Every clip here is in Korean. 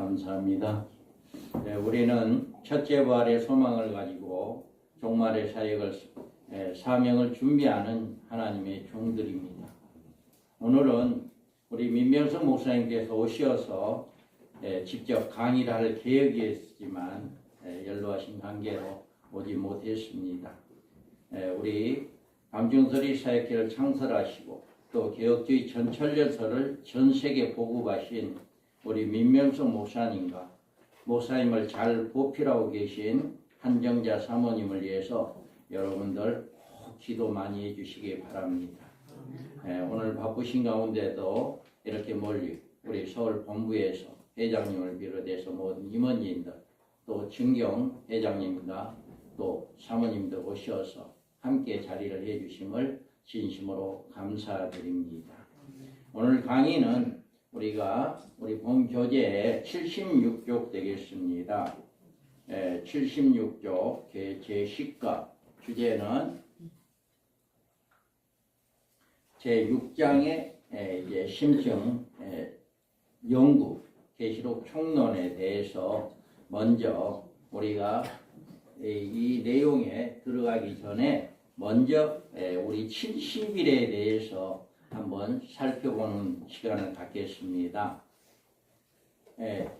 감사합니다. 네, 우리는 첫째 부활의 소망을 가지고 종말의 사역을 사명을 준비하는 하나님의 종들입니다. 오늘은 우리 민명석 목사님께서 오셔서 직접 강의를 할 계획이었지만 연로하신 관계로 오지 못했습니다. 우리 밤중설이 사역회를 창설하시고 또 개혁주의 전철련서를 전 세계 보급하신 우리 민명석 목사님과 목사님을 잘 보필하고 계신 한정자 사모님을 위해서 여러분들 꼭 기도 많이 해주시기 바랍니다. 오늘 바쁘신 가운데도 이렇게 멀리 우리 서울 본부에서 회장님을 비롯해서 모든 임원진들 또 증경 회장님과 또 사모님들 오셔서 함께 자리를 해주심을 진심으로 감사드립니다. 오늘 강의는 우리 본 교재의 76쪽 되겠습니다. 76쪽 제10과 주제는 제6장의 이제 심층 연구 계시록 총론에 대해서 먼저 우리가 이 내용에 들어가기 전에 먼저 우리 70일에 대해서 한번 살펴보는 시간을 갖겠습니다.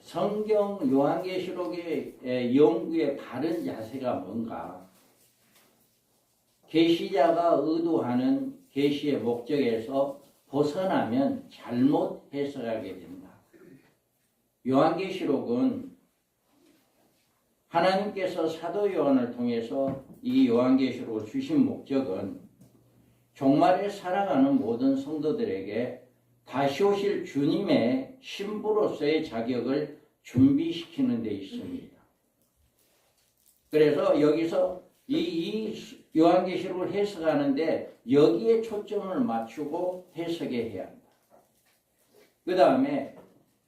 성경 요한계시록의 연구의 바른 자세가 뭔가? 계시자가 의도하는 계시의 목적에서 벗어나면 잘못 해석하게 된다. 요한계시록은 하나님께서 사도 요한을 통해서 이 요한계시록을 주신 목적은 종말에 살아가는 모든 성도들에게 다시 오실 주님의 신부로서의 자격을 준비시키는 데 있습니다. 그래서 여기서 이 요한계시록을 해석하는데 여기에 초점을 맞추고 해석해야 한다. 그 다음에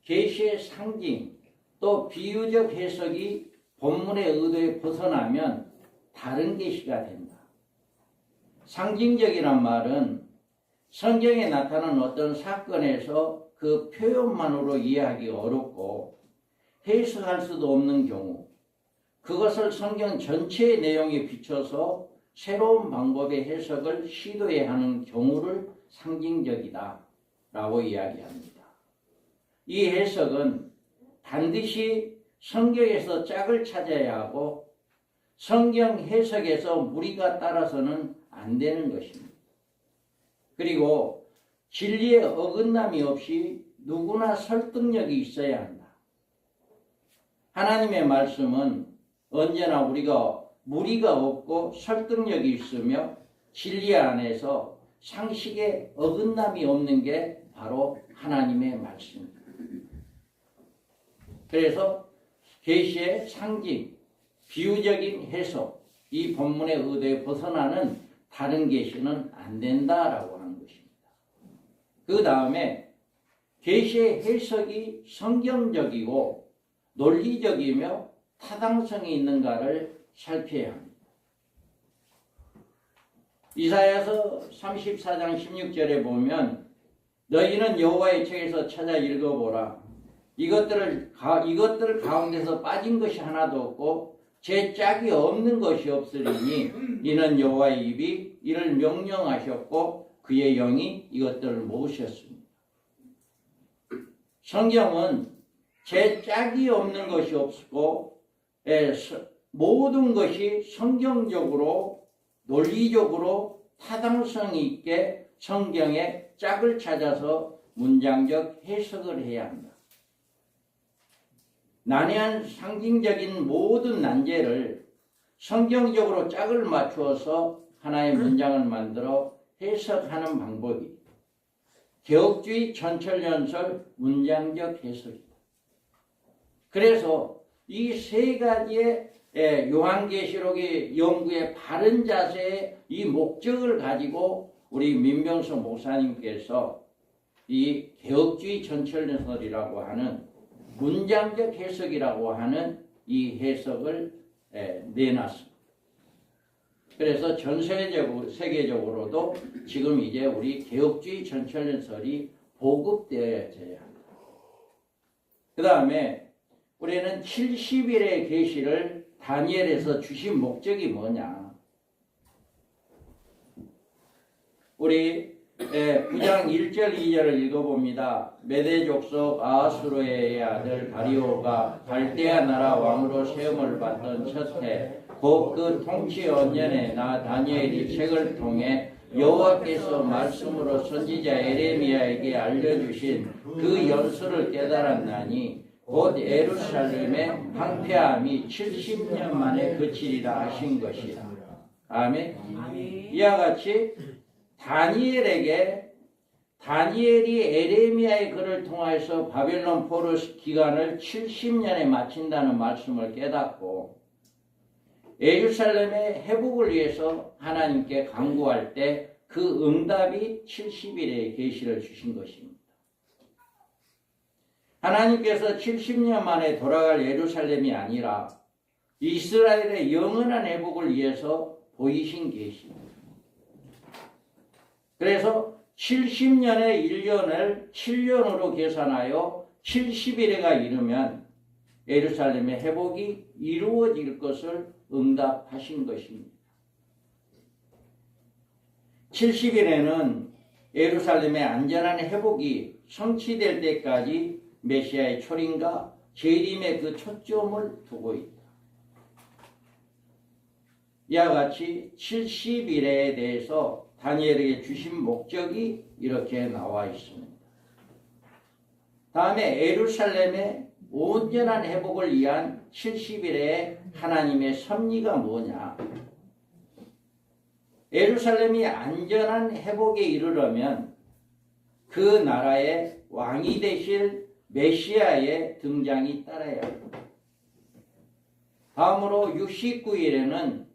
계시의 상징 또 비유적 해석이 본문의 의도에 벗어나면 다른 계시가 된다. 상징적이란 말은 성경에 나타난 어떤 사건에서 그 표현만으로 이해하기 어렵고 해석할 수도 없는 경우 그것을 성경 전체의 내용에 비춰서 새로운 방법의 해석을 시도해야 하는 경우를 상징적이다 라고 이야기합니다. 이 해석은 반드시 성경에서 짝을 찾아야 하고 성경 해석에서 무리가 따라서는 안 되는 것입니다. 그리고 진리의 어긋남이 없이 누구나 설득력이 있어야 한다. 하나님의 말씀은 언제나 우리가 무리가 없고 설득력이 있으며 진리 안에서 상식에 어긋남이 없는 게 바로 하나님의 말씀입니다. 그래서 계시의 상징, 비유적인 해석, 이 본문의 의도에 벗어나는 다른 계시는 안 된다라고 하는 것입니다. 그 다음에 계시의 해석이 성경적이고 논리적이며 타당성이 있는가를 살펴야 합니다. 이사야서 34장 16절에 보면 너희는 여호와의 책에서 찾아 읽어보라. 이것들 가운데서 빠진 것이 하나도 없고 제 짝이 없는 것이 없으리니 이는 여호와의 입이 이를 명령하셨고 그의 영이 이것들을 모으셨습니다. 성경은 제 짝이 없는 것이 없고 모든 것이 성경적으로 논리적으로 타당성이 있게 성경의 짝을 찾아서 문장적 해석을 해야 한다. 난해한 상징적인 모든 난제를 성경적으로 짝을 맞추어서 하나의 문장을 만들어 해석하는 방법이 개혁주의 전철연설 문장적 해석이다. 그래서 이 세 가지의 요한계시록의 연구의 바른 자세의 이 목적을 가지고 우리 민명석 목사님께서 이 개혁주의 전철연설이라고 하는 문장적 해석이라고 하는 이 해석을 내놨습니다. 그래서 전 세계적으로도 지금 이제 우리 개혁주의 전철연설이 보급되어져야 합니다. 그 다음에 우리는 70일의 계시를 다니엘에서 주신 목적이 뭐냐? 우리 9장 1절 2절을 읽어봅니다. 메대 족속 아하수르의 아들 다리오가 갈대아 나라 왕으로 세움을 받던 첫 해 곧 그 통치 언년에 나 다니엘이 책을 통해 여호와께서 말씀으로 선지자 에레미야에게 알려주신 그 연수를 깨달았나니 곧 예루살렘의 황폐함이 70년 만에 그치리라 하신 것이라. 아멘. 이와 같이 다니엘이 에레미야의 글을 통해서 바벨론 포로 기간을 70년에 마친다는 말씀을 깨닫고 예루살렘의 회복을 위해서 하나님께 간구할 때 그 응답이 70일의 계시를 주신 것입니다. 하나님께서 70년 만에 돌아갈 예루살렘이 아니라 이스라엘의 영원한 회복을 위해서 보이신 계시입니다. 그래서 70년의 1년을 7년으로 계산하여 70일에가 이르면 예루살렘의 회복이 이루어질 것을 응답하신 것입니다. 70일에는 예루살렘의 안전한 회복이 성취될 때까지 메시아의 초림과 재림의 그 초점을 두고 있다. 이와 같이 70일에 대해서 다니엘에게 주신 목적이 이렇게 나와 있습니다. 다음에 예루살렘의 온전한 회복을 위한 70일의 하나님의 섭리가 뭐냐? 예루살렘이 안전한 회복에 이르려면 그 나라의 왕이 되실 메시아의 등장이 따라야 합니다. 다음으로 69일에는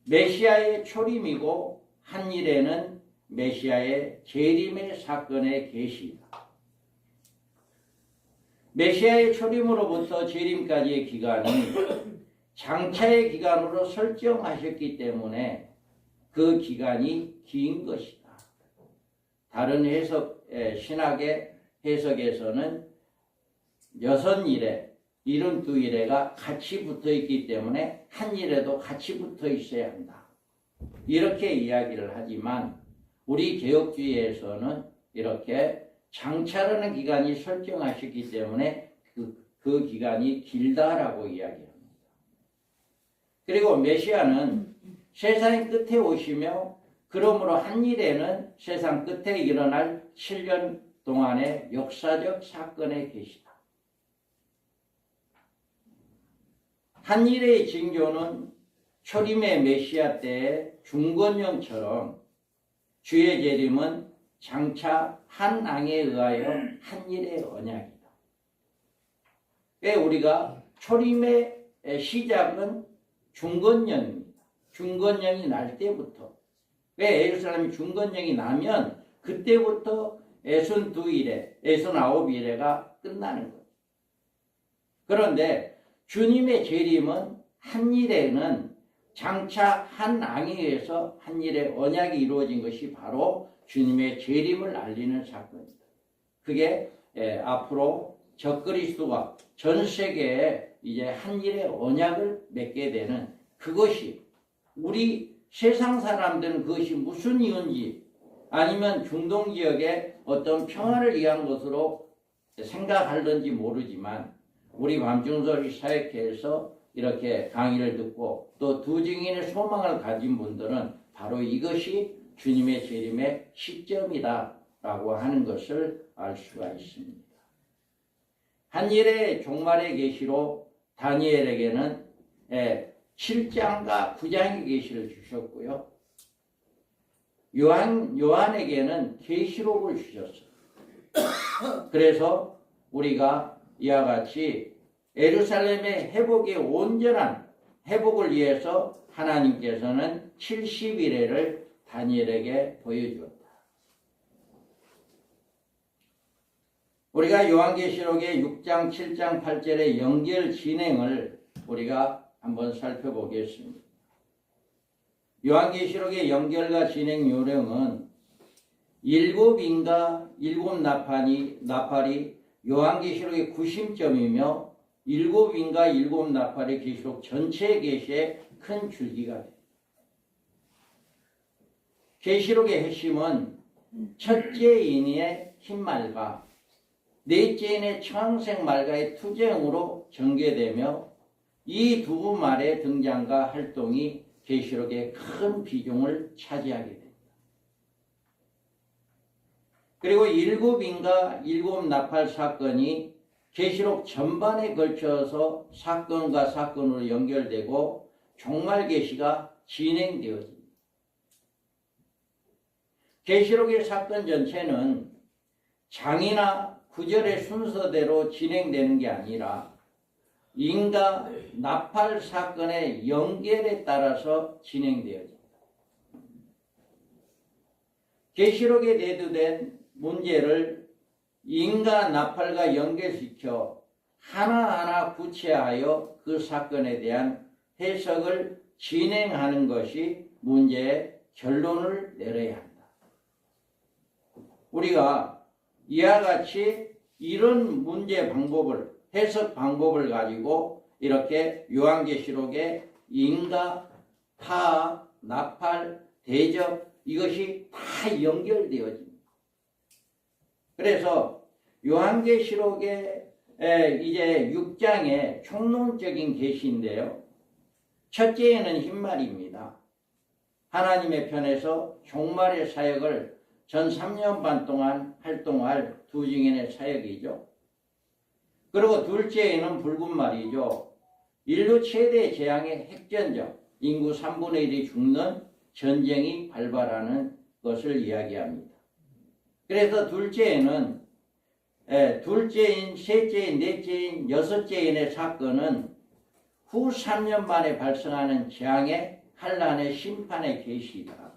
메시아의 초림이고 한 일에는 메시아의 재림의 사건의 계시이다. 메시아의 초림으로부터 재림까지의 기간이 장차의 기간으로 설정하셨기 때문에 그 기간이 긴 것이다. 다른 신학의 해석에서는 6일에 72일에가 같이 붙어 있기 때문에 한 일에도 같이 붙어 있어야 한다. 이렇게 이야기를 하지만 우리 개혁주의에서는 이렇게 장차라는 기간이 설정하셨기 때문에 그 기간이 길다라고 이야기합니다. 그리고 메시아는 세상의 끝에 오시며 그러므로 한 일에는 세상 끝에 일어날 7년 동안의 역사적 사건의 계시다. 한 일의 징조는 초림의 메시아 때의 중건령처럼 주의 재림은 장차 한 왕에 의하여 한 일의 언약이다. 왜 우리가 초림의 시작은 중건령입니다. 중건령이 날 때부터. 왜 예루살렘이 중건령이 나면 그때부터 62일에 69일에가 끝나는 거예요. 그런데 주님의 재림은 한 일에는 장차 한 왕에 의해서 한 일의 언약이 이루어진 것이 바로 주님의 재림을 알리는 사건입니다. 그게 앞으로 적그리스도가 전 세계에 이제 한 일의 언약을 맺게 되는 그것이 우리 세상 사람들은 그것이 무슨 이유인지 아니면 중동 지역의 어떤 평화를 위한 것으로 생각할는지 모르지만 우리 밤중소리 사역회에서 이렇게 강의를 듣고 또 두 증인의 소망을 가진 분들은 바로 이것이 주님의 재림의 시점이다라고 하는 것을 알 수가 있습니다. 한 일의 종말의 계시로 다니엘에게는 7장과 9장의 계시를 주셨고요. 요한에게는 계시록을 주셨어요. 그래서 우리가 이와 같이 예루살렘의 회복의 온전한 회복을 위해서 하나님께서는 70일을 다니엘에게 보여주었다. 우리가 요한계시록의 6장, 7장, 8절의 연결 진행을 우리가 한번 살펴보겠습니다. 요한계시록의 연결과 진행 요령은 7인과 7 나팔이 요한계시록의 구심점이며 일곱인과 일곱 나팔의 계시록 전체 계시의 큰 줄기가 됩니다. 계시록의 핵심은 첫째 인의 흰말과 넷째 인의 청색 말과의 투쟁으로 전개되며 이 두 말의 등장과 활동이 계시록의 큰 비중을 차지하게 됩니다. 그리고 일곱인과 일곱 나팔 사건이 계시록 전반에 걸쳐서 사건과 사건으로 연결되고 종말 계시가 진행되어집니다. 계시록의 사건 전체는 장이나 구절의 순서대로 진행되는 게 아니라 인과 나팔 사건의 연결에 따라서 진행되어집니다. 계시록에 대두된 문제를 인과 나팔과 연결시켜 하나하나 구체하여 그 사건에 대한 해석을 진행하는 것이 문제의 결론을 내려야 한다. 우리가 이와 같이 이런 문제 방법을, 해석 방법을 가지고 이렇게 요한계시록의 인과, 타, 나팔, 대접 이것이 다 연결되어집니다. 그래서 요한계시록의 이제 6장의 총론적인 계시인데요. 첫째에는 흰말입니다. 하나님의 편에서 종말의 사역을 전 3년 반 동안 활동할 두 증인의 사역이죠. 그리고 둘째에는 붉은 말이죠. 인류 최대 재앙의 핵전쟁, 인구 3분의 1이 죽는 전쟁이 발발하는 것을 이야기합니다. 그래서 둘째에는 둘째인, 셋째인, 넷째인, 여섯째인의 사건은 후 3년 만에 발생하는 재앙의 환란의 심판의 계시이다.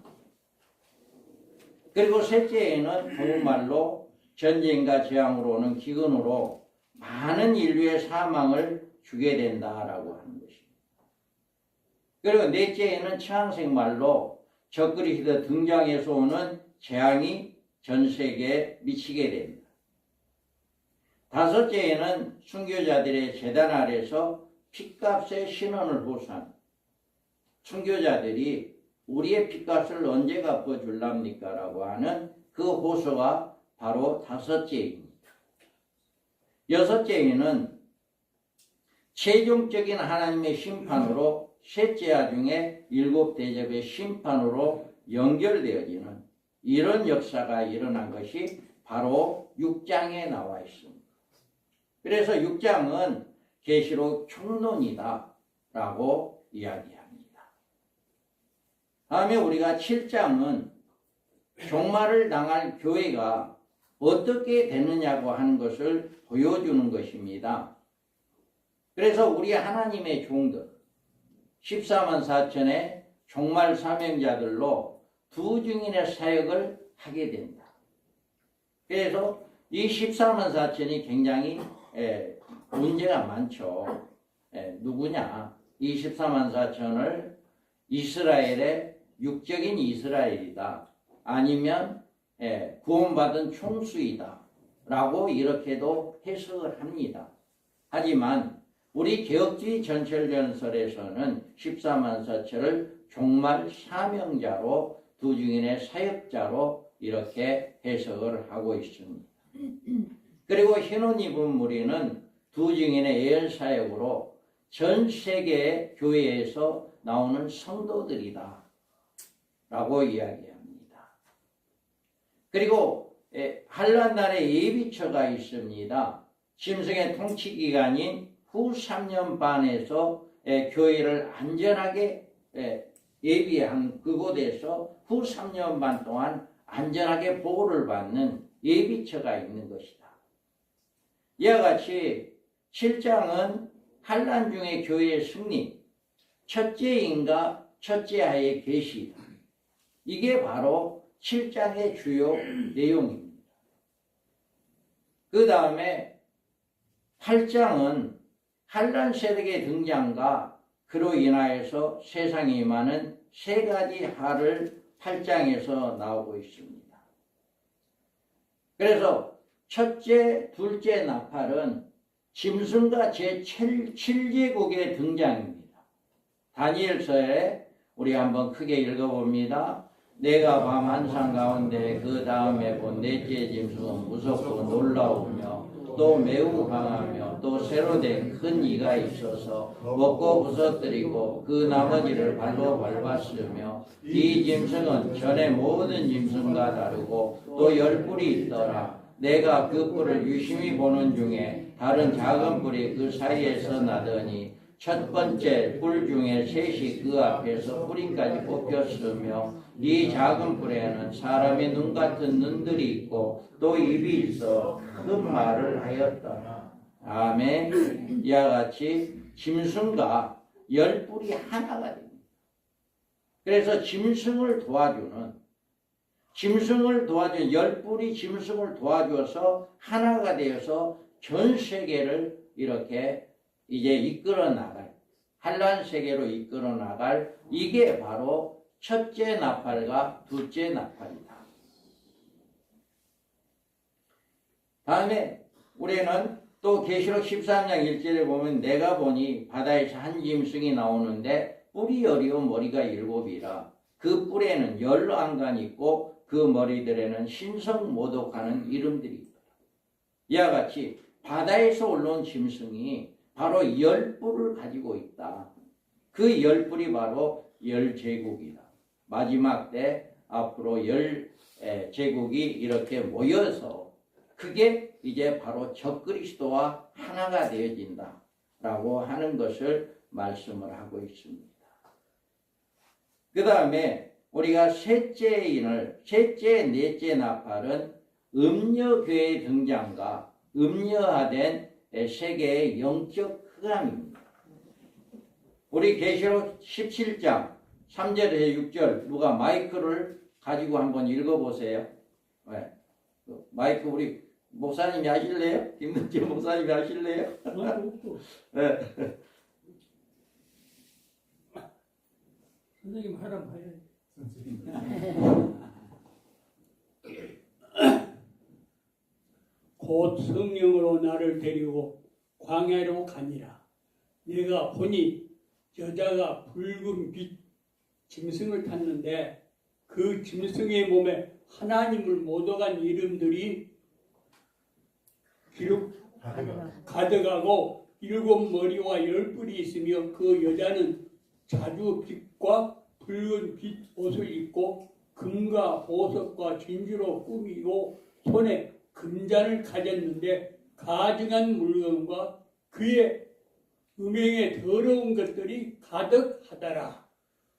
그리고 셋째에는 더욱말로 전쟁과 재앙으로 오는 기근으로 많은 인류의 사망을 주게 된다라고 하는 것입니다. 그리고 넷째에는 청색 말로 적그리스도 등장해서 오는 재앙이 전 세계에 미치게 됩니다. 다섯째에는 순교자들의 제단 아래서 핏값의 신원을 호소한 순교자들이 우리의 핏값을 언제 갚아줄랍니까? 라고 하는 그 호소가 바로 다섯째입니다. 여섯째에는 최종적인 하나님의 심판으로 셋째와 중에 일곱 대접의 심판으로 연결되어지는 이런 역사가 일어난 것이 바로 6장에 나와 있습니다. 그래서 6장은 계시록 총론이다 라고 이야기합니다. 다음에 우리가 7장은 종말을 당할 교회가 어떻게 되느냐고 하는 것을 보여주는 것입니다. 그래서 우리 하나님의 종들 14만 4천의 종말 사명자들로 두 증인의 사역을 하게 된다. 그래서 이 14만 4천이 굉장히 문제가 많죠. 누구냐? 이 14만 4천을 이스라엘의 육적인 이스라엘이다. 아니면 구원받은 총수이다. 라고 이렇게도 해석을 합니다. 하지만 우리 개혁주의 전철전설에서는 14만 4천을 종말 사명자로 두 증인의 사역자로 이렇게 해석을 하고 있습니다. 그리고 흰옷 입은 무리는 두 증인의 예언 사역으로 전 세계의 교회에서 나오는 성도들이다 라고 이야기합니다. 그리고 환란날의 예비처가 있습니다. 짐승의 통치기간인 후 3년 반에서 교회를 안전하게 예비한 그곳에서 후 3년 반 동안 안전하게 보호를 받는 예비처가 있는 것이다. 이와 같이 7장은 환란 중의 교회의 승리, 첫째인과 첫째하의 계시다. 이게 바로 7장의 주요 내용입니다. 그 다음에 8장은 환란 세력의 등장과 그로 인하여서 세상에 임하는 세 가지 하를 8장에서 나오고 있습니다. 그래서 첫째, 둘째 나팔은 짐승과 제7제국의 등장입니다. 다니엘서에 우리 한번 크게 읽어봅니다. 내가 밤 한상 가운데 그 다음에 본 넷째 짐승은 무섭고 놀라우며 또 매우 강하며 또 새로 된 큰 이가 있어서 먹고 부서뜨리고 그 나머지를 발로 밟았으며 이 짐승은 전에 모든 짐승과 다르고 또 10뿔이 있더라. 내가 그 뿔을 유심히 보는 중에 다른 작은 뿔이 그 사이에서 나더니 첫 번째 뿔 중에 셋이 그 앞에서 뿌리까지 뽑혔으며 이 작은 뿔에는 사람의 눈 같은 눈들이 있고 또 입이 있어 큰 말을 하였더라. 아멘. 이와 같이 짐승과 10뿔이 하나가 됩니다. 그래서 짐승을 도와주는 10뿔이 짐승을 도와줘서 하나가 되어서 전 세계를 이렇게 이제 이끌어 나갈, 환란 세계로 이끌어 나갈, 이게 바로 첫째 나팔과 둘째 나팔이다. 다음에 우리는 또 계시록 13장 1절에 보면 내가 보니 바다에서 한 짐승이 나오는데 뿔이 10이요 머리가 7이라. 그 뿔에는 10안간이 있고 그 머리들에는 신성 모독하는 이름들이 있더라. 이와 같이 바다에서 올라온 짐승이 바로 10뿔을 가지고 있다. 그 10뿔이 바로 10제국이다. 마지막 때 앞으로 10제국이 이렇게 모여서 그게 이제 바로 적그리스도와 하나가 되어진다 라고 하는 것을 말씀을 하고 있습니다. 그 다음에 우리가 셋째, 넷째 나팔은 음녀교회의 등장과 음녀화된 세계의 영적 흑암입니다. 우리 계시록 17장 3절에서 6절 누가 마이크를 가지고 한번 읽어보세요. 네. 마이크 우리 목사님이 하실래요? 김문재 목사님이 하실래요? 네. 선생님 하라면 해야지. 곧 성령으로 나를 데리고 광야로 가니라. 내가 보니 여자가 붉은 빛 짐승을 탔는데 그 짐승의 몸에 하나님을 모독한 이름들이 가득하고 7머리와 10뿔이 있으며 그 여자는 자주 빛과 붉은 빛 옷을 입고 금과 보석과 진주로 꾸미고 손에 금잔을 가졌는데 가증한 물건과 그의 음행에 더러운 것들이 가득하더라.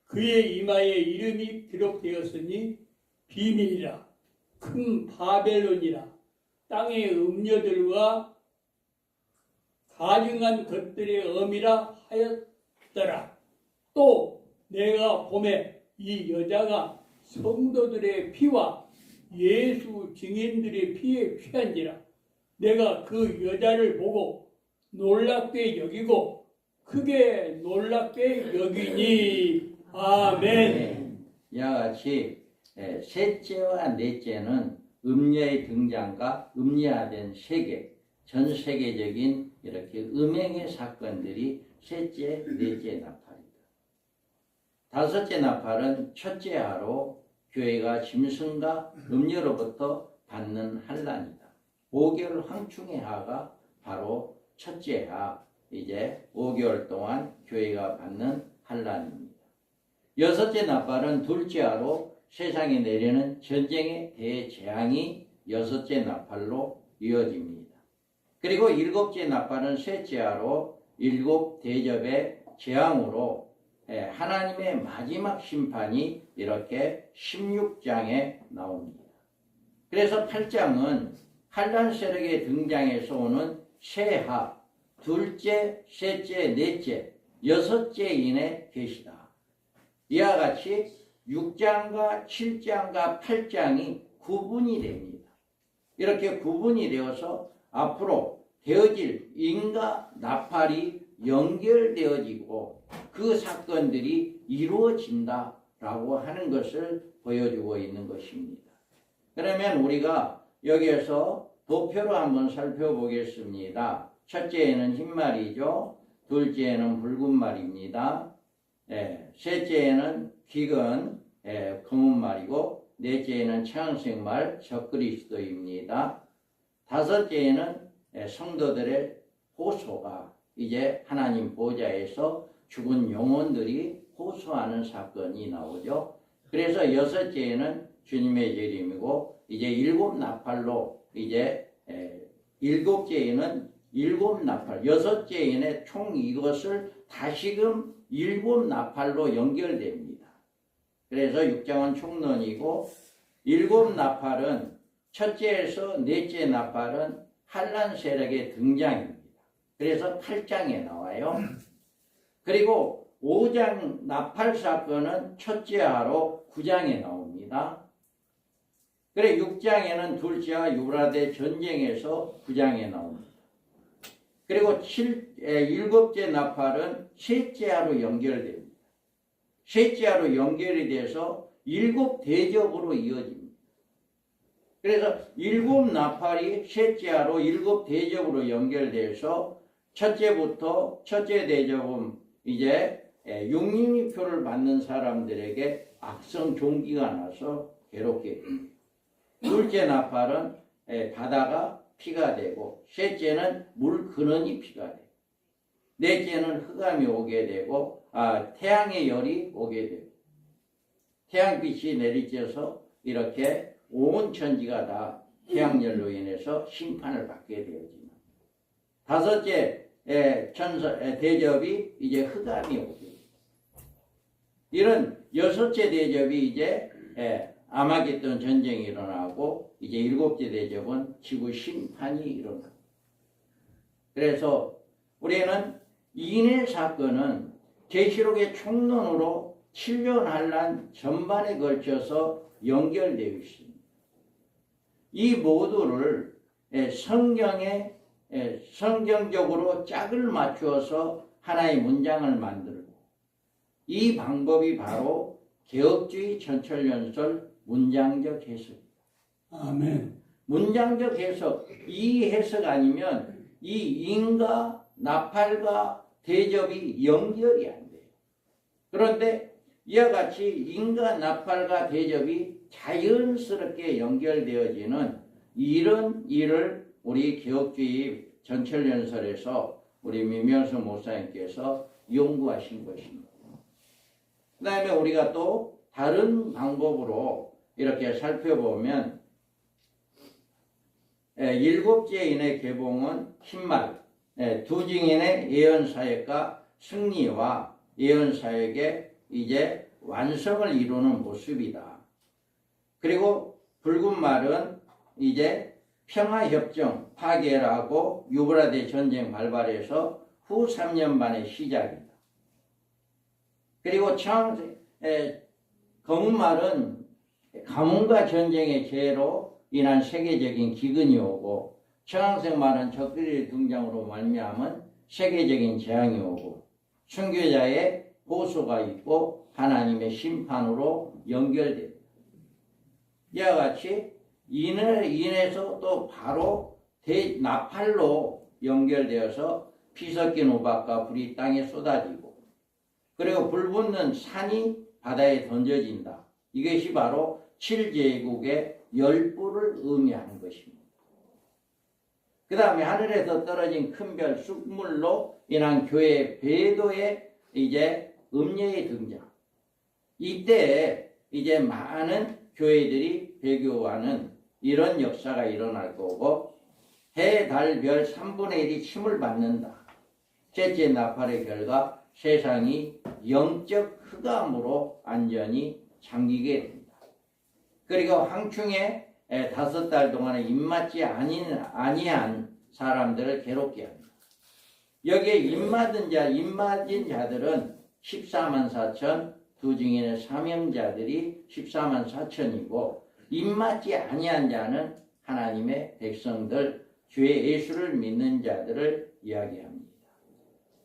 그의 이마에 이름이 기록되었으니 비밀이라 큰 바벨론이라 땅의 음녀들과 가증한 것들의 엄이라 하였더라. 또 내가 보매 이 여자가 성도들의 피와 예수 증인들의 피에 취한지라. 내가 그 여자를 보고 놀랍게 여기고 크게 놀랍게 여기니. 아멘. 이와 같이 셋째와 넷째는 음녀의 등장과 음녀화된 세계, 전 세계적인 이렇게 음행의 사건들이 셋째, 넷째 나팔이다. 다섯째 나팔은 첫째 하로 교회가 짐승과 음녀로부터 받는 환난이다. 5개월 황충의 하가 바로 첫째 하, 이제 5개월 동안 교회가 받는 환난입니다. 여섯째 나팔은 둘째 하로 세상에 내리는 전쟁의 대재앙이 여섯째 나팔로 이어집니다. 그리고 일곱째 나팔은 셋째 하로 일곱 대접의 재앙으로 하나님의 마지막 심판이 이렇게 16장에 나옵니다. 그래서 8장은 환란 세력의 등장에서 오는 세하, 둘째, 셋째, 넷째, 여섯째인의 계시다. 이와 같이 6장과 7장과 8장이 구분이 됩니다. 이렇게 구분이 되어서 앞으로 되어질 인과 나팔이 연결되어지고 그 사건들이 이루어진다라고 하는 것을 보여주고 있는 것입니다. 그러면 우리가 여기에서 도표로 한번 살펴보겠습니다. 첫째에는 흰말이죠. 둘째에는 붉은 말입니다. 셋째에는 기근, 검은 말이고, 넷째에는 청색 말, 적그리스도입니다. 다섯째에는 성도들의 호소가 이제 하나님 보좌에서 죽은 영혼들이 호소하는 사건이 나오죠. 그래서 여섯째에는 주님의 재림이고, 이제 일곱 나팔로 이제 일곱째에는 일곱 나팔, 여섯째에는 총 이것을 다시금 일곱 나팔로 연결됩니다. 그래서 6장은 총론이고, 일곱 나팔은 첫째에서 넷째 나팔은 환란 세력의 등장입니다. 그래서 8장에 나와요. 그리고 5장 나팔 사건은 첫째하로 9장에 나옵니다. 그래 6장에는 둘째와 유브라데 전쟁에서 9장에 나옵니다. 그리고 일곱째 나팔은 셋째하로 연결됩니다. 셋째하로 연결이 돼서 일곱 대접으로 이어집니다. 그래서 일곱 나팔이 셋째하로 일곱 대접으로 연결돼서 첫째 대접은 이제 육림표를 받는 사람들에게 악성 종기가 나서 괴롭게 됩니다. 둘째 나팔은 바다가 피가 되고, 셋째는 물 근원이 피가 되고, 넷째는 흑암이 오게 되고, 태양의 열이 오게 되고, 태양빛이 내리쬐서 이렇게 온 천지가 다 태양열로 인해서 심판을 받게 되어지는. 다섯째 대접이 이제 흑암이 오게 됩니다. 이런 여섯째 대접이 이제 아마겟돈 전쟁이 일어나고, 이제 일곱째 대접은 지구 심판이 일어납니다. 그래서 우리는 인해 사건은 계시록의 총론으로 7년 환란 전반에 걸쳐서 연결되어 있습니다. 이 모두를 성경적으로 짝을 맞추어서 하나의 문장을 만들고, 이 방법이 바로 개혁주의 전철연설 문장적 해석입니다. 아멘. 문장적 해석, 이 해석 아니면 이 인과 나팔과 대접이 연결이 안 돼요. 그런데 이와 같이 인과 나팔과 대접이 자연스럽게 연결되어지는 이런 일을 우리 개혁주의 전철연설에서 우리 민명수 목사님께서 연구하신 것입니다. 그 다음에 우리가 또 다른 방법으로 이렇게 살펴보면, 일곱째 인의 개봉은 흰말, 두 증인의 예언사역과 승리와 예언사역의 이제 완성을 이루는 모습이다. 그리고 붉은 말은 이제 평화협정 파괴라고 유브라데 전쟁 발발해서 후 3년 반의 시작이다. 그리고 검은 말은 가뭄과 전쟁의 재해로 인한 세계적인 기근이 오고, 청황색 말은 적들의 등장으로 말미암은 세계적인 재앙이 오고, 순교자의 보수가 있고 하나님의 심판으로 연결됩니다. 이와 같이 인해서 또 바로 나팔로 연결되어서 피 섞인 우박과 불이 땅에 쏟아지고, 그리고 불붙는 산이 바다에 던져진다. 이것이 바로 7제국의 열불을 의미하는 것입니다. 그 다음에 하늘에서 떨어진 큰 별 쑥물로 인한 교회의 배도의 이제 음녀의 등장. 이때 이제 많은 교회들이 배교하는 이런 역사가 일어날 거고, 해, 달, 별 3분의 1이 침을 받는다. 셋째 나팔의 결과 세상이 영적 흑암으로 완전히 잠기게 됩니다. 그리고 황충에 5달 동안에 입맞지 아니한 사람들을 괴롭게 합니다. 여기에 입맞은 자들은 14만 4천, 두 증인의 사명자들이 14만 4천이고, 입맞지 아니한 자는 하나님의 백성들, 주의 예수를 믿는 자들을 이야기합니다.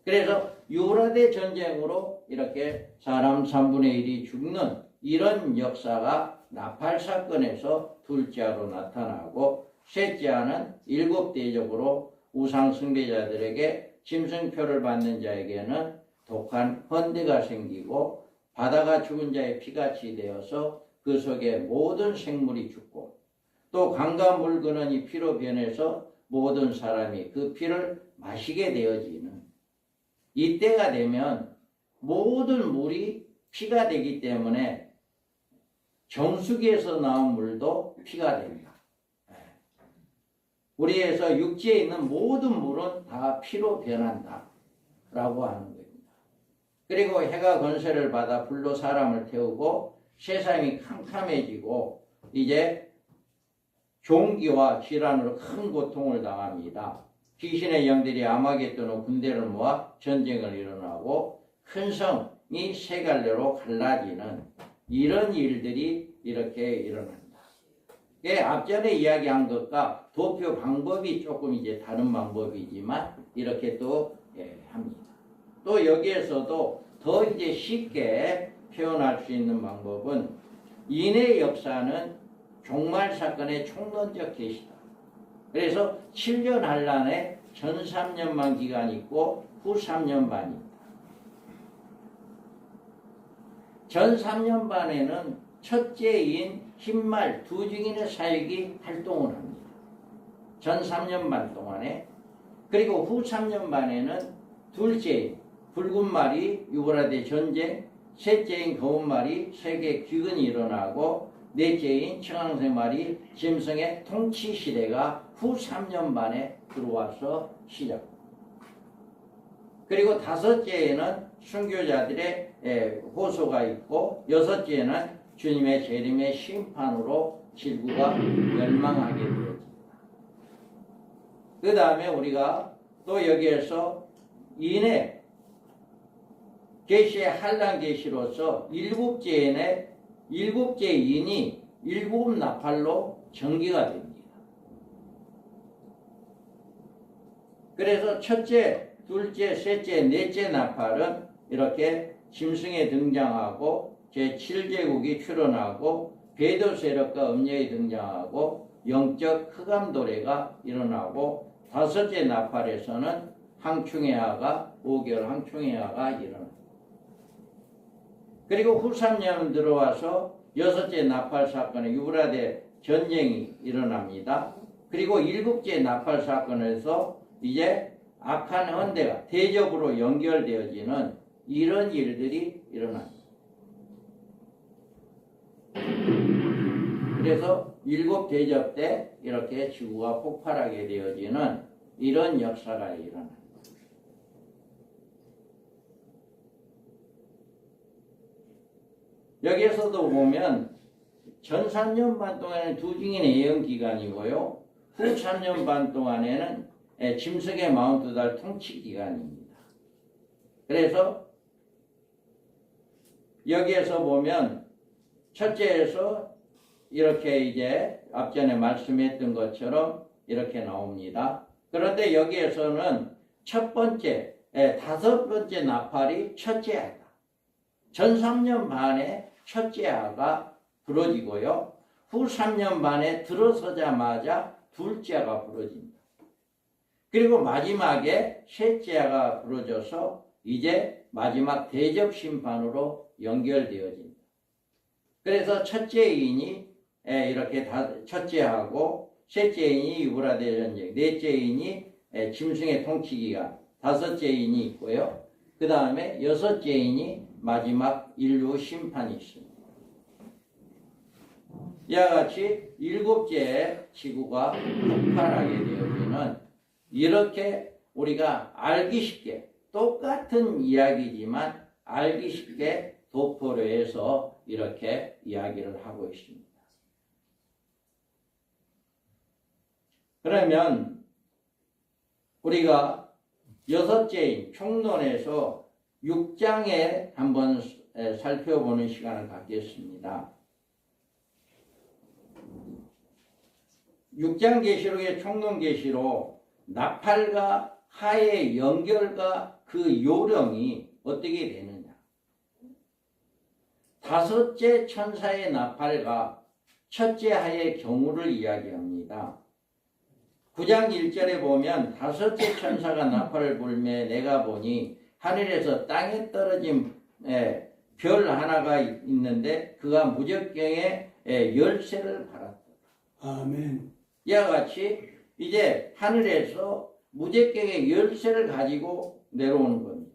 그래서 유브라데 전쟁으로 이렇게 사람 3분의 1이 죽는 이런 역사가 나팔 사건에서 둘째로 나타나고, 셋째는 일곱 대접으로 우상 숭배자들에게 짐승표를 받는 자에게는 독한 헌대가 생기고 바다가 죽은 자의 피같이 되어서 그 속에 모든 생물이 죽고 또 강과 물그는 이 피로 변해서 모든 사람이 그 피를 마시게 되어지는 이때가 되면 모든 물이 피가 되기 때문에 정수기에서 나온 물도 피가 됩니다. 우리에서 육지에 있는 모든 물은 다 피로 변한다 라고 하는 겁니다. 그리고 해가 권세를 받아 불로 사람을 태우고 세상이 캄캄해지고 이제 종기와 질환으로 큰 고통을 당합니다. 귀신의 영들이 아마겟돈의 군대를 모아 전쟁을 일어나고 큰 성이 세 갈래로 갈라지는 이런 일들이 이렇게 일어납니다. 앞전에 이야기한 것과 도표 방법이 조금 이제 다른 방법이지만 이렇게 또 합니다. 또 여기에서도 더 이제 쉽게 표현할 수 있는 방법은 인의 역사는 종말 사건의 총론적 계시다. 그래서 7년 한란에 전 3년만 기간이 있고 후 3년 반입니다. 전 3년 반에는 첫째인 흰말 두 증인의 사역이 활동을 합니다. 전 3년 반 동안에. 그리고 후 3년 반에는 둘째인 붉은 말이 유브라데 전쟁, 셋째인 검은 말이 세계 귀근이 일어나고 넷째인 청황새 말이 짐승의 통치 시대가 후 3년 반에 들어와서 시작합니다. 그리고 다섯째에는 순교자들의 호소가 있고 여섯째는 주님의 재림의 심판으로 지구가 멸망하게 되어집니다. 그 다음에 우리가 또 여기에서 인의 계시의 한란 계시로서 일곱째 인이 일곱 나팔로 전개가 됩니다. 그래서 첫째, 둘째, 셋째, 넷째 나팔은 이렇게 짐승에 등장하고 제7제국이 출현하고 배도 세력과 음녀에 등장하고 영적 흑암도래가 일어나고 다섯째 나팔에서는 항충해아가 5개월 항충해아가 일어납니다. 그리고 후 3년 들어와서 여섯째 나팔 사건에 유브라데 전쟁이 일어납니다. 그리고 일곱째 나팔 사건에서 이제 악한 헌대가 대적으로 연결되어지는 이런 일들이 일어납니다. 그래서 일곱 대접 때 이렇게 지구가 폭발하게 되어지는 이런 역사가 일어납니다. 여기에서도 보면 전 3년 반 동안에는 두 증인의 예언 기간이고요. 후 3년 반 동안에는 짐승의 42달 통치 기간입니다. 그래서 여기에서 보면 첫째에서 이렇게 이제 앞전에 말씀했던 것처럼 이렇게 나옵니다. 그런데 여기에서는 첫 번째, 다섯 번째 나팔이 첫째 아이다. 전 3년 반에 첫째 아가 부러지고요. 후 3년 반에 들어서자마자 둘째 아가 부러집니다. 그리고 마지막에 셋째 아가 부러져서 이제 마지막 대접 심판으로 연결되어집니다. 그래서 첫째인이 이렇게 첫째하고 셋째인이 유브라데 전쟁, 넷째인이 짐승의 통치기간, 다섯째인이 있고요. 그 다음에 여섯째인이 마지막 인류 심판이 있습니다. 이와 같이 일곱째 지구가 폭발하게 되어지는 이렇게 우리가 알기 쉽게 똑같은 이야기지만 알기 쉽게 도포를 해서 이렇게 이야기를 하고 있습니다. 그러면 우리가 여섯째인 총론에서 6장에 한번 살펴보는 시간을 갖겠습니다. 6장 계시록의 총론 계시로 나팔과 하의 연결과 그 요령이 어떻게 되느냐. 다섯째 천사의 나팔과 첫째 하의 경우를 이야기합니다. 9장 1절에 보면 다섯째 천사가 나팔을 불매 내가 보니 하늘에서 땅에 떨어진 별 하나가 있는데 그가 무적경에 열쇠를 받았다. 아멘. 이와 같이 이제 하늘에서 무적경의 열쇠를 가지고 내려오는 겁니다.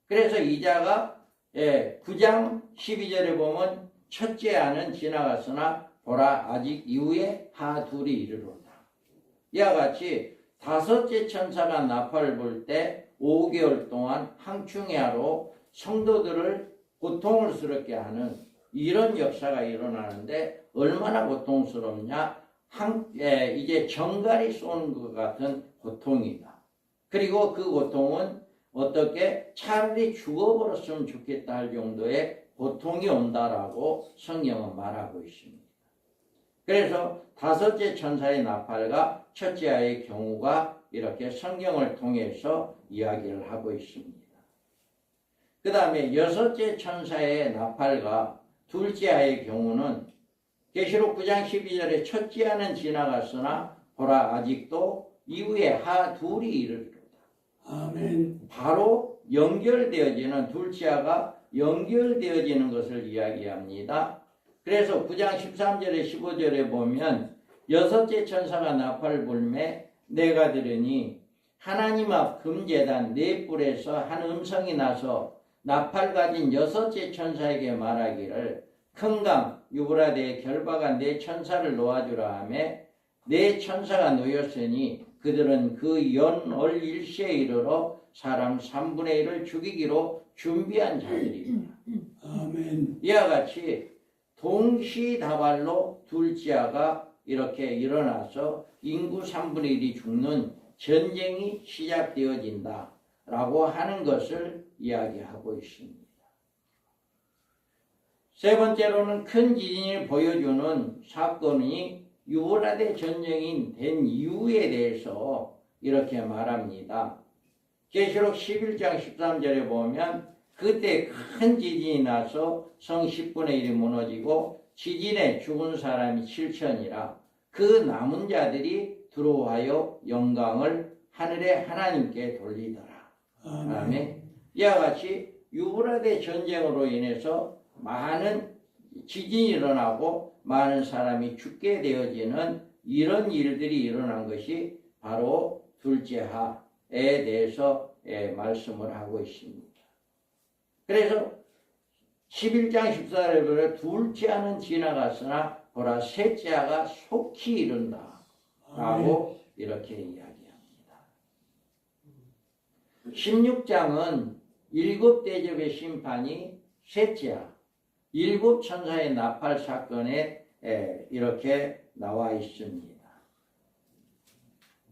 그래서 이자가 9장 12절에 보면 첫째 아는 지나갔으나 보라 아직 이후에 하 둘이 이르로다. 이와 같이 다섯째 천사가 나팔을 불 때 5개월 동안 항충해하로 성도들을 고통스럽게 하는 이런 역사가 일어나는데 얼마나 고통스럽냐? 이제 정갈이 쏘는 것 같은 고통이다. 그리고 그 고통은 어떻게 차라리 죽어버렸으면 좋겠다 할 정도의 고통이 온다라고 성경은 말하고 있습니다. 그래서 다섯째 천사의 나팔과 첫째 아이의 경우가 이렇게 성경을 통해서 이야기를 하고 있습니다. 그 다음에 여섯째 천사의 나팔과 둘째 아이의 경우는 계시록 9장 12절에 첫째 아는 지나갔으나 보라 아직도 이후에 하 둘이 이르리로다. 아멘. 바로 연결되어지는 둘째 아가 연결되어지는 것을 이야기합니다. 그래서 9장 13절에 15절에 보면 여섯째 천사가 나팔을 불매 내가 들으니 하나님 앞 금제단 네 뿔에서 한 음성이 나서 나팔 가진 여섯째 천사에게 말하기를 큰 강 유브라데의 결박한 네 천사를 놓아주라 하며 네 천사가 놓였으니 그들은 그 연월 일시에 이르러 사람 3분의 1을 죽이기로 준비한 자들이다. 아멘. 이와 같이 동시다발로 둘째 아가 이렇게 일어나서 인구 3분의 1이 죽는 전쟁이 시작되어진다 라고 하는 것을 이야기하고 있습니다. 세 번째로는 큰 지진을 보여주는 사건이 유브라데 전쟁이 된 이유에 대해서 이렇게 말합니다. 계시록 11장 13절에 보면 그때 큰 지진이 나서 성 10분의 1이 무너지고 지진에 죽은 사람이 7천이라 그 남은 자들이 들어와여 영광을 하늘의 하나님께 돌리더라. 아멘. 이와 같이 유브라데 전쟁으로 인해서 많은 지진이 일어나고 많은 사람이 죽게 되어지는 이런 일들이 일어난 것이 바로 둘째 하에 대해서 말씀을 하고 있습니다. 그래서 11장 14절에 보면 둘째 하는 지나갔으나 보라 셋째 하가 속히 이른다 라고 이렇게 이야기합니다. 16장은 일곱 대접의 심판이 셋째 하 일곱 천사의 나팔 사건에 이렇게 나와 있습니다.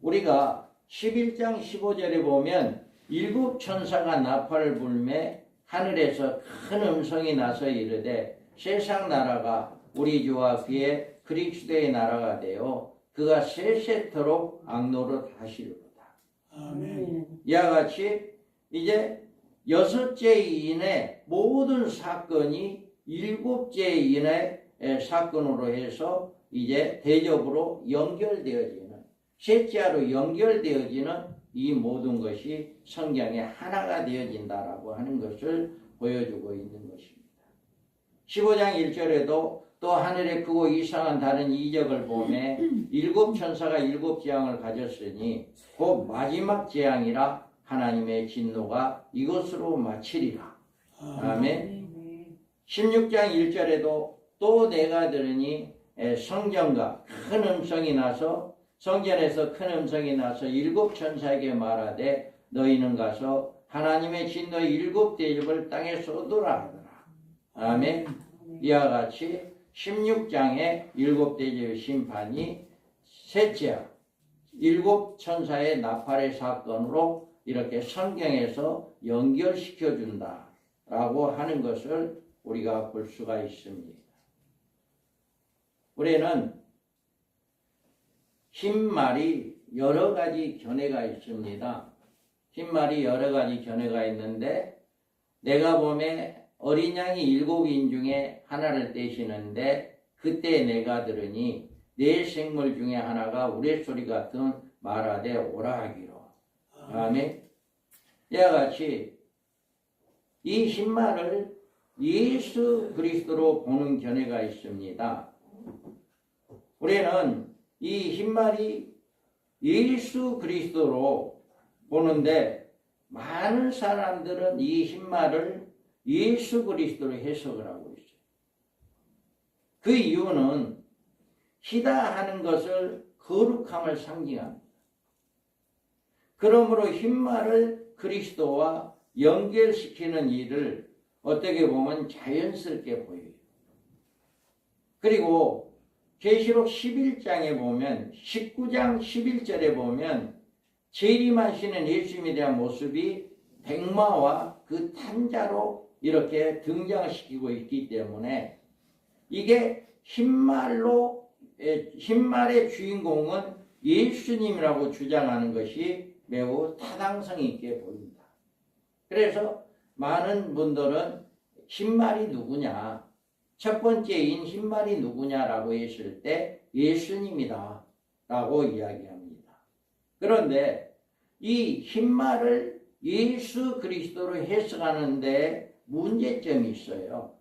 우리가 11장 15절에 보면 일곱 천사가 나팔을 불매 하늘에서 큰 음성이 나서 이르되 세상 나라가 우리 주와 그의 그리스도의 나라가 되어 그가 세세토록 악노릇 하시리로다. 아멘. 이와 같이 이제 여섯째 인의 모든 사건이 일곱째 인의 사건으로 해서 이제 대접으로 연결되어지는 셋째로 연결되어지는 이 모든 것이 성경에 하나가 되어진다라고 하는 것을 보여주고 있는 것입니다. 15장 1절에도 또 하늘에 크고 이상한 다른 이적을 보매 일곱 천사가 일곱 재앙을 가졌으니 곧 마지막 재앙이라 하나님의 진노가 이것으로 마치리라. 아멘. 16장 1절에도 또 내가 들으니 성전과 큰 음성이 나서 성전에서 큰 음성이 나서 일곱 천사에게 말하되 너희는 가서 하나님의 진노의 일곱 대접을 땅에 쏟으라 하더라. 아멘. 이와 같이 16장의 일곱 대접의 심판이 셋째 일곱 천사의 나팔의 사건으로 이렇게 성경에서 연결시켜 준다라고 하는 것을 우리가 볼 수가 있습니다. 우리는 흰말이 여러 가지 견해가 있습니다. 흰말이 여러 가지 견해가 있는데 내가 보면 어린 양이 일곱인 중에 하나를 떼시는데 그때 내가 들으니 네 생물 중에 하나가 우레소리 같은 말하되 오라 하기로. 아멘. 이와 같이 이 흰말을 예수 그리스도로 보는 견해가 있습니다. 우리는 이 흰말이 예수 그리스도로 보는데 많은 사람들은 이 흰말을 예수 그리스도로 해석을 하고 있어요. 그 이유는 희다 하는 것을 거룩함을 상징합니다. 그러므로 흰말을 그리스도와 연결시키는 일을 어떻게 보면 자연스럽게 보여요. 그리고 계시록 11장에 보면 19장 11절에 보면 재림하시는 예수님에 대한 모습이 백마와 그 탄자로 이렇게 등장시키고 있기 때문에 이게 흰말의 주인공은 예수님이라고 주장하는 것이 매우 타당성 있게 보입니다. 그래서 많은 분들은 흰말이 누구냐, 첫 번째인 흰말이 누구냐라고 했을 때 예수님이다 라고 이야기합니다. 그런데 이 흰말을 예수 그리스도로 해석하는데 문제점이 있어요.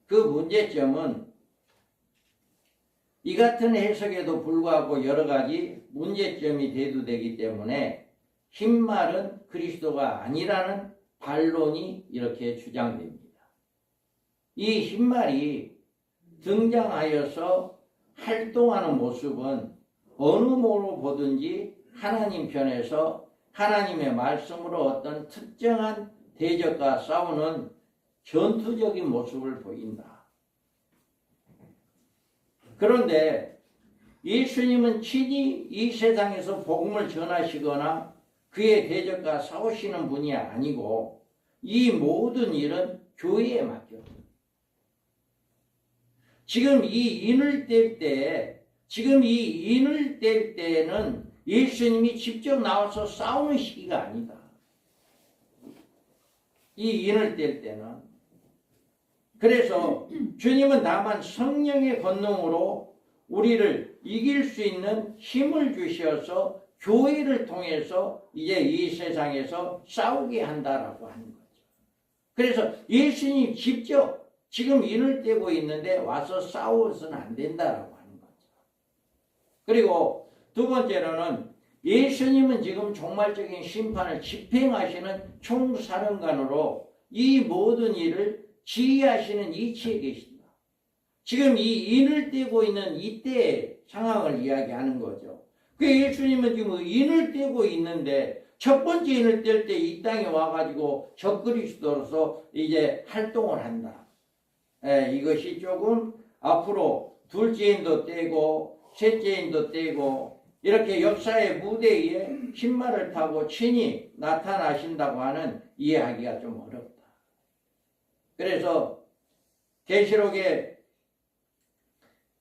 그 문제점은 이 같은 해석에도 불구하고 여러 가지 문제점이 대두되기 때문에 흰말은 그리스도가 아니라는 반론이 이렇게 주장됩니다. 이 흰말이 등장하여서 활동하는 모습은 어느 모로 보든지 하나님 편에서 하나님의 말씀으로 어떤 특정한 대적과 싸우는 전투적인 모습을 보인다. 그런데 예수님은 친히 이 세상에서 복음을 전하시거나 그의 대적과 싸우시는 분이 아니고 이 모든 일은 교회에 맡겼다. 지금 이 인을 뗄 때에는 예수님이 직접 나와서 싸우는 시기가 아니다. 이 인을 뗄 때는. 그래서 주님은 다만 성령의 권능으로 우리를 이길 수 있는 힘을 주셔서 교회를 통해서 이제 이 세상에서 싸우게 한다라고 하는 거죠. 그래서 예수님 직접 지금 인을 떼고 있는데 와서 싸워서는 안 된다라고 하는 거죠. 그리고 두 번째로는 예수님은 지금 종말적인 심판을 집행하시는 총사령관으로 이 모든 일을 지휘하시는 이치에 계신다. 지금 이 인을 떼고 있는 이때의 상황을 이야기하는 거죠. 그 예수님은 지금 인을 떼고 있는데 첫 번째 인을 뗄 때 이 땅에 와가지고 적그리스도로서 이제 활동을 한다. 이것이 조금 앞으로 둘째 인도 떼고 셋째 인도 떼고 이렇게 역사의 무대에 흰말을 타고 친히 나타나신다고 하는 이해하기가 좀 어렵다. 그래서 계시록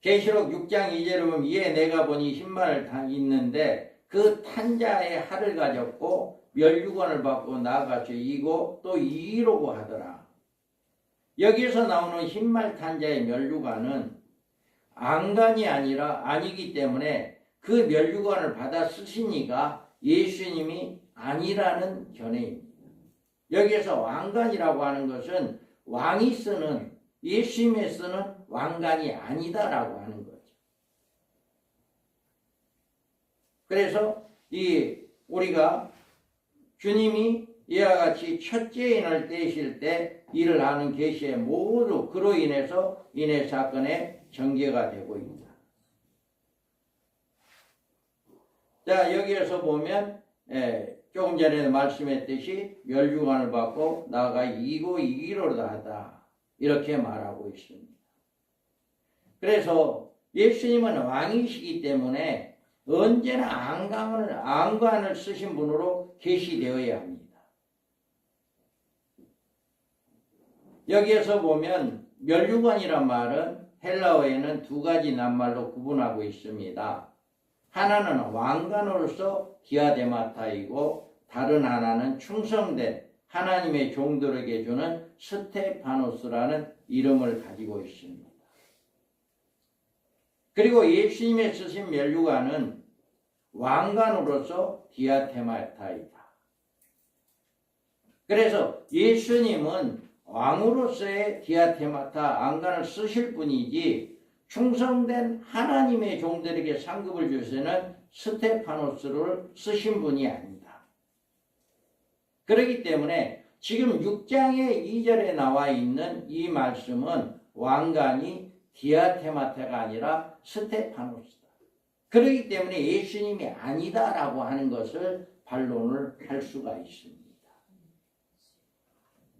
6장 2절에 보면 이에 내가 보니 흰말을 있는데 그 탄자의 활을 가졌고 멸류관을 받고 나아가서 이고 또 이로고 하더라. 여기서 나오는 흰말 탄자의 멸류관은 안간이 아니기 때문에 그 멸류관을 받아 쓰시니까 예수님이 아니라는 견해입니다. 여기에서 왕관이라고 하는 것은 왕이 쓰는, 예수님이 쓰는 왕관이 아니다라고 하는 거죠. 그래서 우리가 주님이 이와 같이 첫째 인을 떼실 때 일을 하는 계시에 모두 그로 인해서 인해 사건의 전개가 되고 있다. 자, 여기에서 보면 조금 전에 말씀했듯이 멸류관을 받고 나아가 이고 이기로다 하다 이렇게 말하고 있습니다. 그래서 예수님은 왕이시기 때문에 언제나 안관을 쓰신 분으로 계시되어야 합니다. 여기에서 보면 멸류관이란 말은 헬라어에는 두 가지 낱말로 구분하고 있습니다. 하나는 왕관으로서 디아데마타이고 다른 하나는 충성된 하나님의 종들에게 주는 스테파노스라는 이름을 가지고 있습니다. 그리고 예수님의 쓰신 멸류관은 왕관으로서 디아테마타이다. 그래서 예수님은 왕으로서의 디아테마타 왕관을 쓰실 분이지 충성된 하나님의 종들에게 상급을 주시는 스테파노스를 쓰신 분이 아니다. 그렇기 때문에 지금 6장의 2절에 나와 있는 이 말씀은 왕관이 디아테마타가 아니라 스테파노스다. 그렇기 때문에 예수님이 아니다라고 하는 것을 반론을 할 수가 있습니다.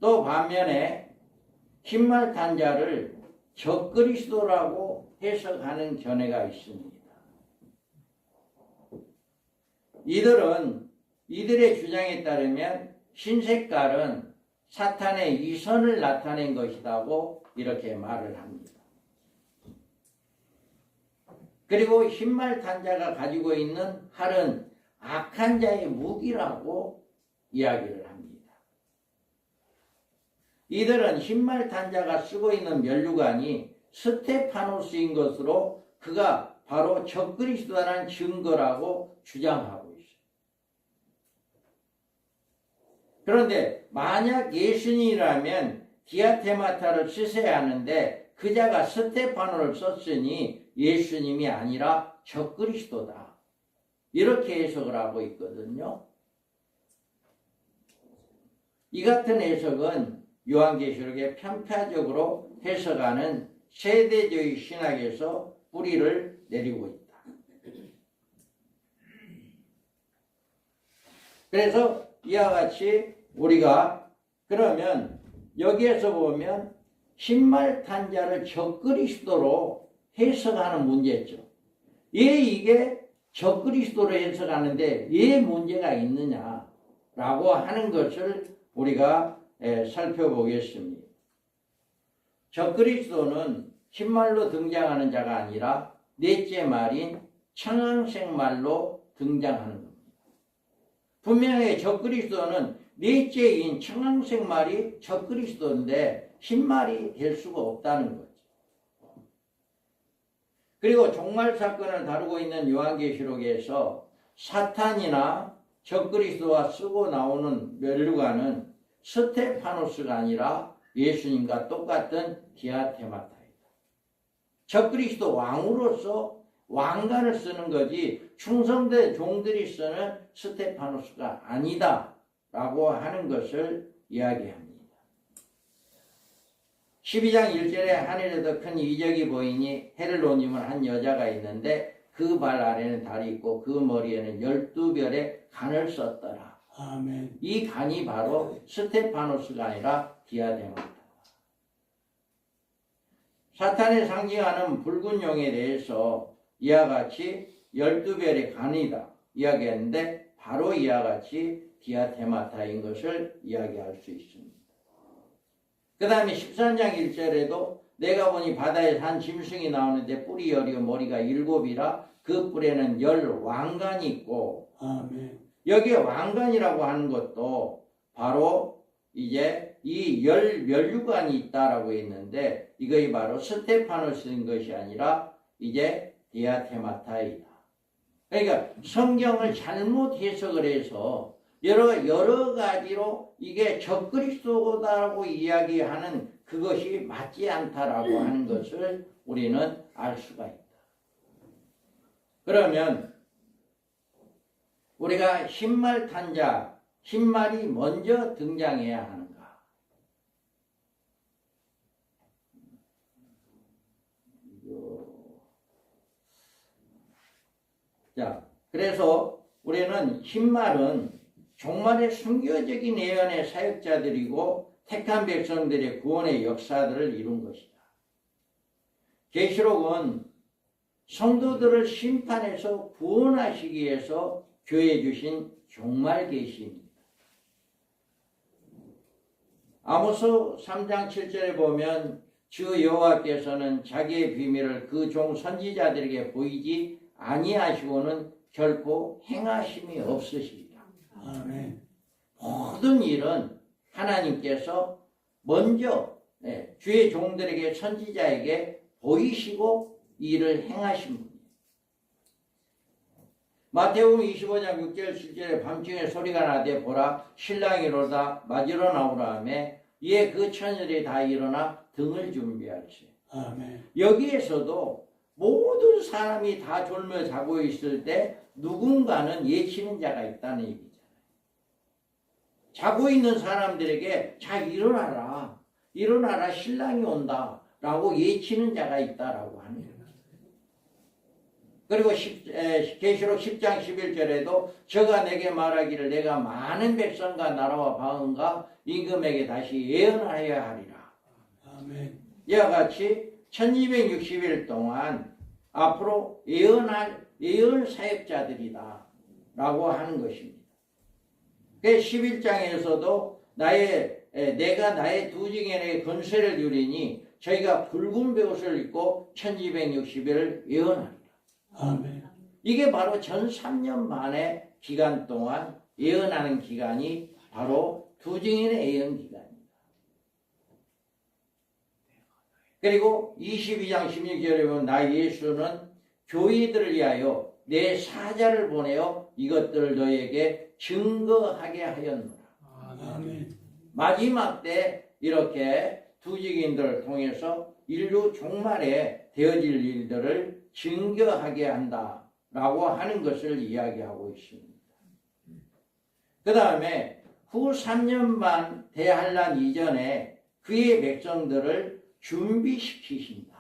또 반면에 흰말 탄자를 적그리스도라고 해석하는 견해가 있습니다. 이들의 주장에 따르면 흰색깔은 사탄의 이선을 나타낸 것이라고 이렇게 말을 합니다. 그리고 흰말 탄자가 가지고 있는 활은 악한 자의 무기라고 이야기를 합니다. 이들은 흰말 탄자가 쓰고 있는 면류관이 스테파노스인 것으로 그가 바로 적그리스도라는 증거라고 주장하고 있어요. 그런데 만약 예수님이라면 디아테마타를 쓰셔야 하는데 그자가 스테파노를 썼으니 예수님이 아니라 적그리스도다. 이렇게 해석을 하고 있거든요. 이 같은 해석은 요한계시록에 편파적으로 해석하는 세대주의 신학에서 뿌리를 내리고 있다. 그래서 이와 같이 우리가 그러면 여기에서 보면 흰말 탄자를 적그리스도로 해석하는 문제죠. 왜 이게 적그리스도로 해석하는데 왜 문제가 있느냐라고 하는 것을 우리가 살펴보겠습니다. 적그리스도는 흰말로 등장하는 자가 아니라 넷째 말인 청황색 말로 등장하는 겁니다. 분명히 적그리스도는 넷째인 청황색 말이 적그리스도인데 흰말이 될 수가 없다는 거죠. 그리고 종말 사건을 다루고 있는 요한계시록에서 사탄이나 적그리스도와 쓰고 나오는 면류관은 스테파노스가 아니라 예수님과 똑같은 디아테마타이다. 적그리스도 왕으로서 왕관을 쓰는 거지 충성된 종들이 쓰는 스테파노스가 아니다 라고 하는 것을 이야기합니다. 12장 1절에 하늘에도 큰 이적이 보이니 해를 놓임을 한 여자가 있는데 그 발 아래는 달이 있고 그 머리에는 12별의 간을 썼더라. 아멘. 이 간이 바로 스테파노스가 아니라 디아데마다. 사탄의 상징하는 붉은 용에 대해서 이와 같이 12별의 간이다 이야기했는데 바로 이와 같이 디아테마타인 것을 이야기할 수 있습니다. 그 다음에 13장 1절에도 내가 보니 바다에서 한 짐승이 나오는데 뿔이 열이요 머리가 7이라 그 뿔에는 10 왕관이 있고 아멘. 여기에 왕관이라고 하는 것도 바로 이제 이 10 면류관이 있다라고 했는데 이것이 바로 스테파노스인 것이 아니라 이제 디아테마타이다. 그러니까 성경을 잘못 해석을 해서 여러 가지로 이게 적그리스도다라고 이야기하는 그것이 맞지 않다라고 하는 것을 우리는 알 수가 있다. 그러면 우리가 흰말 탄자, 흰말이 먼저 등장해야 하는가? 자, 그래서 우리는 흰말은 종말의 순교적인 예언의 사역자들이고 택한 백성들의 구원의 역사들을 이룬 것이다. 계시록은 성도들을 심판해서 구원하시기 위해서 교회에 주신 종말 계시입니다. 아모스 3장 7절에 보면 주 여호와께서는 자기의 비밀을 그 종 선지자들에게 보이지 아니하시고는 결코 행하심이 없으시리라. 아멘. 모든 일은 하나님께서 먼저 주의 종들에게 선지자에게 보이시고 일을 행하신 분이에요. 마태복음 25장 6절 7절에 밤중에 소리가 나되 보라 신랑이 이로다 맞으러 나오라 하며 이에 그 처녀들이 다 일어나 등을 준비할세. 아멘. 여기에서도 모든 사람이 다 졸며 자고 있을 때 누군가는 예치는 자가 있다는 얘기잖아요. 자고 있는 사람들에게 자 일어나라 일어나라 신랑이 온다 라고 예치는 자가 있다라고 하는 거예요. 그리고 계시록 10장 11절에도 저가 내게 말하기를 내가 많은 백성과 나라와 방언과 임금에게 다시 예언하여야 하리라. 아멘. 이와 같이 1260일 동안 앞으로 예언할 예언 사역자들이다 라고 하는 것입니다. 그 11장에서도 내가 나의 두 증인에게 권세를 주리니 저희가 붉은 베옷을 입고 1260일을 예언하리라. 아멘. 이게 바로 전 3년 반의 기간 동안 예언하는 기간이 바로 두 증인의 예언 기간입니다. 그리고 22장 16절에 보면 나 예수는 교회들을 위하여 내 사자를 보내어 이것들을 너희에게 증거하게 하였노라. 아멘. 마지막 때 이렇게 두 증인들을 통해서 인류 종말에 되어질 일들을 증거하게 한다라고 하는 것을 이야기하고 있습니다. 그 다음에 후 3년 반 대환란 이전에 그의 백성들을 준비시키신다.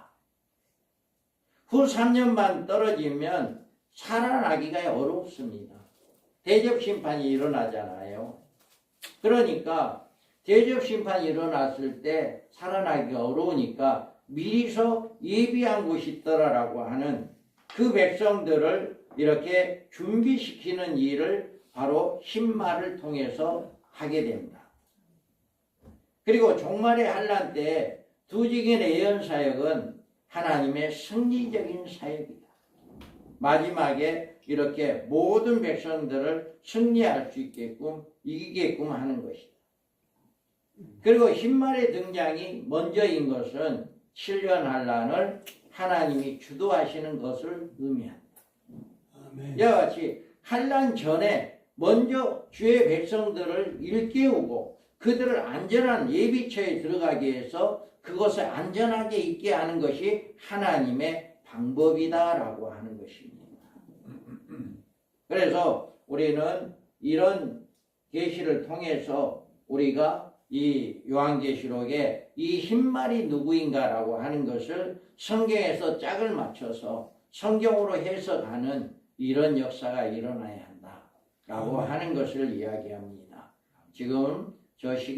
후 3년 반 떨어지면 살아나기가 어렵습니다. 대접심판이 일어나잖아요. 그러니까 대접심판이 일어났을 때 살아나기가 어려우니까 미리서 예비한 곳이 있더라라고 하는 그 백성들을 이렇게 준비시키는 일을 바로 신마를 통해서 하게 됩니다. 그리고 종말의 환란 때 두 증인의 예언 사역은 하나님의 승리적인 사역이다. 마지막에 이렇게 모든 백성들을 승리할 수 있게끔 이기게끔 하는 것이다. 그리고 흰말의 등장이 먼저인 것은 7년 환란을 하나님이 주도하시는 것을 의미한다. 아멘. 이와 같이 환란 전에 먼저 주의 백성들을 일깨우고 그들을 안전한 예비처에 들어가기 위해서 그것을 안전하게 있게 하는 것이 하나님의 방법이다라고 하는 것입니다. 그래서 우리는 이런 계시를 통해서 우리가 이 요한계시록에 이 흰말이 누구인가라고 하는 것을 성경에서 짝을 맞춰서 성경으로 해석하는 이런 역사가 일어나야 한다라고 하는 것을 이야기합니다. 지금 저 시경